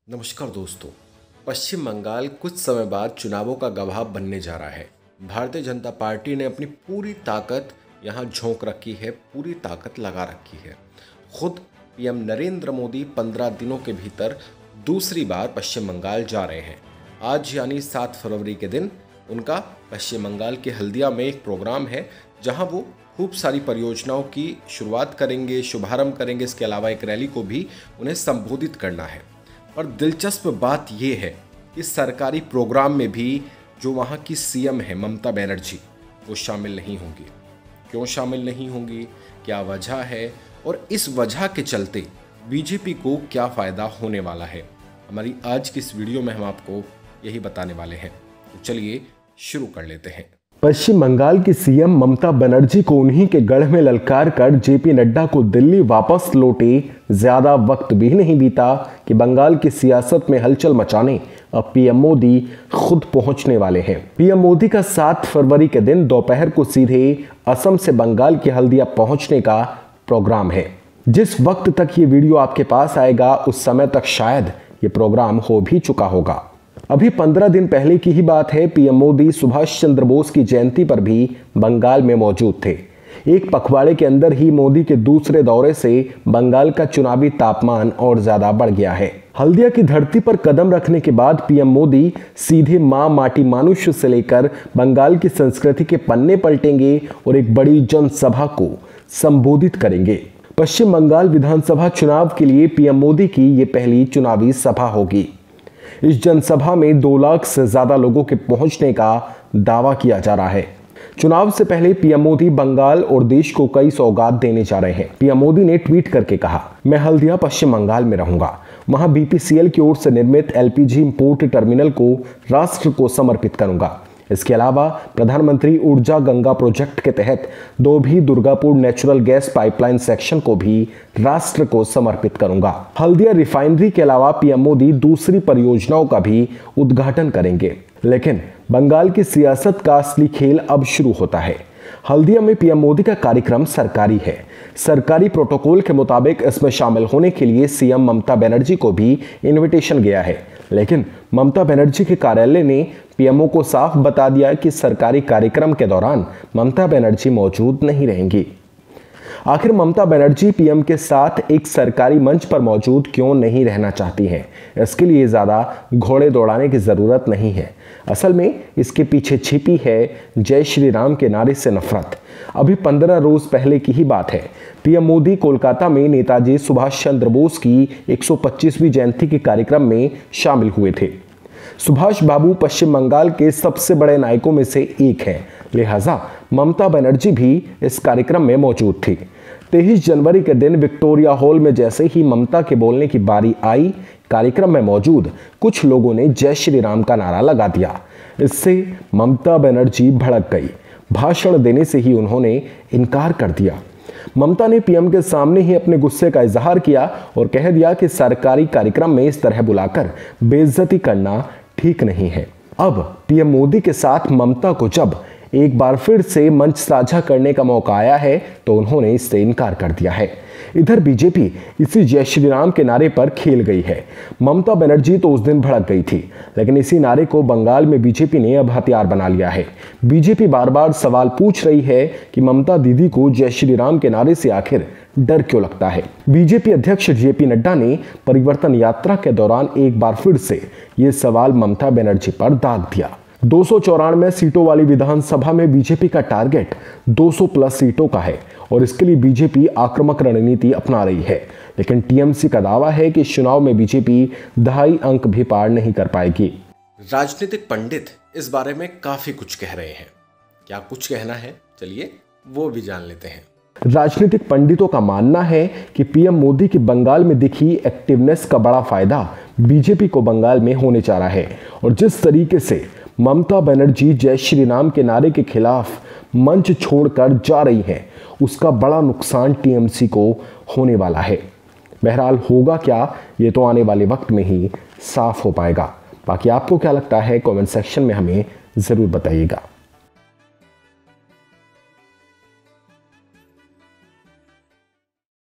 नमस्कार दोस्तों। पश्चिम बंगाल कुछ समय बाद चुनावों का गवाह बनने जा रहा है। भारतीय जनता पार्टी ने अपनी पूरी ताकत यहाँ झोंक रखी है, पूरी ताकत लगा रखी है। खुद पीएम नरेंद्र मोदी 15 दिनों के भीतर दूसरी बार पश्चिम बंगाल जा रहे हैं। आज यानी 7 फरवरी के दिन उनका पश्चिम बंगाल के हल्दिया में एक प्रोग्राम है, जहाँ वो खूब सारी परियोजनाओं की शुरुआत करेंगे, शुभारंभ करेंगे। इसके अलावा एक रैली को भी उन्हें संबोधित करना है। और दिलचस्प बात यह है कि सरकारी प्रोग्राम में भी जो वहाँ की सीएम है ममता बनर्जी, वो शामिल नहीं होंगी। क्यों शामिल नहीं होंगी, क्या वजह है और इस वजह के चलते बीजेपी को क्या फ़ायदा होने वाला है, हमारी आज की इस वीडियो में हम आपको यही बताने वाले हैं। तो चलिए शुरू कर लेते हैं। पश्चिम बंगाल की सीएम ममता बनर्जी को उन्हीं के गढ़ में ललकार कर जेपी नड्डा को दिल्ली वापस लौटे ज्यादा वक्त भी नहीं बीता कि बंगाल की सियासत में हलचल मचाने अब पीएम मोदी खुद पहुंचने वाले हैं। पीएम मोदी का 7 फरवरी के दिन दोपहर को सीधे असम से बंगाल के हल्दिया पहुंचने का प्रोग्राम है। जिस वक्त तक ये वीडियो आपके पास आएगा उस समय तक शायद ये प्रोग्राम हो भी चुका होगा। अभी 15 दिन पहले की ही बात है, पीएम मोदी सुभाष चंद्र बोस की जयंती पर भी बंगाल में मौजूद थे। एक पखवाड़े के अंदर ही मोदी के दूसरे दौरे से बंगाल का चुनावी तापमान और ज्यादा बढ़ गया है। हल्दिया की धरती पर कदम रखने के बाद पीएम मोदी सीधे मां माटी मानुष्य से लेकर बंगाल की संस्कृति के पन्ने पलटेंगे और एक बड़ी जनसभा को संबोधित करेंगे। पश्चिम बंगाल विधानसभा चुनाव के लिए पीएम मोदी की ये पहली चुनावी सभा होगी। इस जनसभा में 2 लाख से ज्यादा लोगों के पहुंचने का दावा किया जा रहा है। चुनाव से पहले पीएम मोदी बंगाल और देश को कई सौगात देने जा रहे हैं। पीएम मोदी ने ट्वीट करके कहा, मैं हल्दिया पश्चिम बंगाल में रहूंगा। वहां बीपीसीएल की ओर से निर्मित एलपीजी इंपोर्ट टर्मिनल को राष्ट्र को समर्पित करूंगा। इसके अलावा प्रधानमंत्री ऊर्जा गंगा प्रोजेक्ट के तहत Dobhi Durgapur natural gas pipeline section को भी राष्ट्र को समर्पित करूंगा। हल्दिया रिफाइनरी के अलावा पीएम मोदी दूसरी परियोजनाओं का भी उद्घाटन करेंगे। लेकिन बंगाल की सियासत का असली खेल अब शुरू होता है। हल्दिया में पीएम मोदी का कार्यक्रम सरकारी है। सरकारी प्रोटोकॉल के मुताबिक इसमें शामिल होने के लिए सीएम ममता बनर्जी को भी इनविटेशन गया है। लेकिन ममता बनर्जी के कार्यालय ने पीएमओ को साफ बता दिया कि सरकारी कार्यक्रम के दौरान ममता बनर्जी मौजूद नहीं रहेंगी। आखिर ममता बनर्जी पीएम के साथ एक सरकारी मंच पर मौजूद क्यों नहीं रहना चाहती हैं? इसके लिए ज्यादा घोड़े दौड़ाने की जरूरत नहीं है। असल में इसके पीछे छिपी है जय श्री राम के नारे से नफरत। अभी 15 रोज पहले की ही बात है। पीएम मोदी कोलकाता में नेताजी सुभाष चंद्र बोस की 125वीं जयंती के कार्यक्रम में शामिल हुए थे। सुभाष बाबू पश्चिम बंगाल के सबसे बड़े नायकों में से एक हैं, लिहाजा ममता बनर्जी भी इस कार्यक्रम में मौजूद थी। 23 जनवरी के दिन विक्टोरिया हॉल में जैसे ही ममता के बोलने की बारी आई, कार्यक्रम में मौजूद कुछ लोगों ने जय श्री राम का नारा लगा दिया। इससे ममता बनर्जी भड़क गई। भाषण देने से ही उन्होंने इनकार कर दिया। ममता ने पीएम के सामने ही अपने गुस्से का इजहार किया और कह दिया कि सरकारी कार्यक्रम में इस तरह बुलाकर बेइज्जती करना ठीक नहीं है। अब पीएम मोदी के साथ ममता को जब एक बार फिर से मंच साझा करने का मौका आया है तो उन्होंने इससे इनकार कर दिया है। इधर बीजेपी इसी जय श्री राम के नारे पर खेल गई है। ममता बनर्जी तो उस दिन भड़क गई थी, लेकिन इसी नारे को बंगाल में बीजेपी ने अब हथियार बना लिया है। बीजेपी बार बार सवाल पूछ रही है कि ममता दीदी को जय श्री राम के नारे से आखिर डर क्यों लगता है। बीजेपी अध्यक्ष जेपी नड्डा ने परिवर्तन यात्रा के दौरान एक बार फिर से ये सवाल ममता बनर्जी पर दाग दिया। 294 सीटों वाली विधानसभा में बीजेपी का टारगेट 200 प्लस सीटों का है और इसके लिए बीजेपी आक्रामक रणनीति अपना रही है। लेकिन टीएमसी का दावा है कि इस चुनाव में बीजेपी 2.5 अंक भी पार नहीं कर पाएगी। राजनीतिक पंडित इस बारे में काफी कुछ कह रहे हैं। क्या कुछ कहना है, चलिए वो भी जान लेते हैं। राजनीतिक पंडितों का मानना है कि पीएम मोदी की बंगाल में दिखी एक्टिवनेस का बड़ा फायदा बीजेपी को बंगाल में होने जा रहा है और जिस तरीके से ममता बनर्जी जय श्री राम के नारे के खिलाफ मंच छोड़कर जा रही हैं, उसका बड़ा नुकसान टीएमसी को होने वाला है। बहरहाल होगा क्या, ये तो आने वाले वक्त में ही साफ हो पाएगा। बाकी आपको क्या लगता है, कमेंट सेक्शन में हमें जरूर बताइएगा।